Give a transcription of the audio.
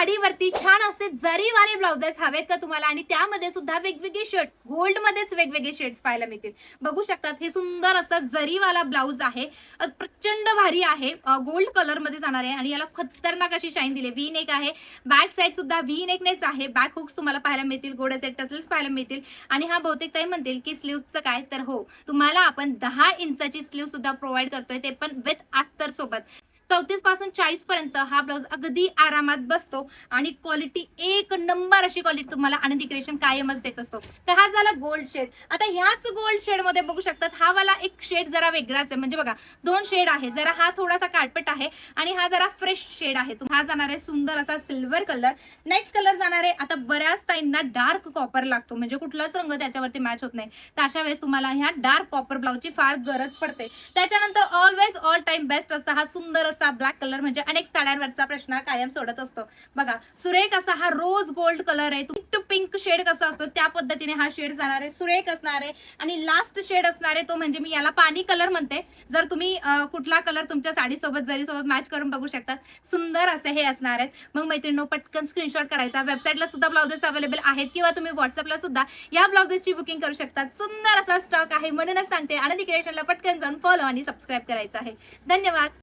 साडीवरती छान असे जरीवाले ब्लाउजेस हवेत का तुम्हाला, आणि त्यामध्ये सुद्धा वेगवेगळे शेड, गोल्ड मध्येच वेगवेगळे शेड्स पाहायला मिळतील. बघू शकतात हे सुंदर असं जरीवाला ब्लाउज आहे, प्रचंड भारी आहे, गोल्ड कलर मध्ये जाणार आहे आणि याला खतरनाक अशी शाईन दिली. व्ही नेक आहे, बॅक साइड सुद्धा व्ही नेकनेच आहे, बॅक हुक्स तुम्हाला पाहायला मिळतील, गोड असे टसल्स पाहायला मिळतील. आणि हा बहुतेक ताई म्हणतील की स्लीव्हचं काय, तर हो, तुम्हाला आपण 10 इंचाची स्लीव्ह सुद्धा प्रोव्हाइड करतोय, ते पण विथ अस्तर सोबत. 34 पासून 40 पर्यंत हा ब्लाउज अगदी आरामात बसतो आणि क्वालिटी एक नंबर अशी क्वालिटी तुम्हाला आनंदी क्रिएशन कायमच देत असतो. तर हा झाला गोल्ड शेड. आता ह्याच गोल्ड शेड मध्ये बघू शकतात हा वाला एक शेड जरा वेगळाच आहे, म्हणजे बघा 2 शेड आहे, जरा हा थोडासा काळपट आहे आणि हा जरा फ्रेश शेड आहे. हा जाणार आहे सुंदर असा सिल्वर कलर. नेक्स्ट कलर जाणार आहे, आता बऱ्याच ताईंना डार्क कॉपर लागतो, म्हणजे कुठलाच रंग त्याच्यावरती मॅच होत नाही, तर अशा वेळेस तुम्हाला ह्या डार्क कॉपर ब्लाउजची फार गरज पडते. त्याच्यानंतर ऑलवेज ऑल टाइम बेस्ट असा हा सुंदर असा ब्लॅक कलर, म्हणजे अनेक साड्यांवरचा प्रश्न कायम सोडत असतो. बघा सुरेख असा हा रोज गोल्ड कलर आहे, टू पिंक शेड कसा असतो त्या पद्धतीने हा शेड जाणार आहे, सुरेख असणार आहे. आणि लास्ट शेड असणार आहे तो म्हणजे मी याला पाणी कलर म्हणते. जर तुम्ही कुठला कलर तुमच्या साडी सोबत जरी सोबत मॅच करून बघू शकतात, सुंदर असे हे असणार आहेत. मग मैत्रिणींनो पटकन स्क्रीनशॉट करायचा. वेबसाईटला सुद्धा ब्लाउजेस अवेलेबल आहेत किंवा तुम्ही व्हॉट्सअपला सुद्धा या ब्लाउजेसची बुकिंग करू शकतात. सुंदर असा स्टॉक आहे, म्हणूनच सांगते आनंदी क्रिएशनला पटकन जाऊन फॉलो आणि सबस्क्राईब करायचं आहे. धन्यवाद.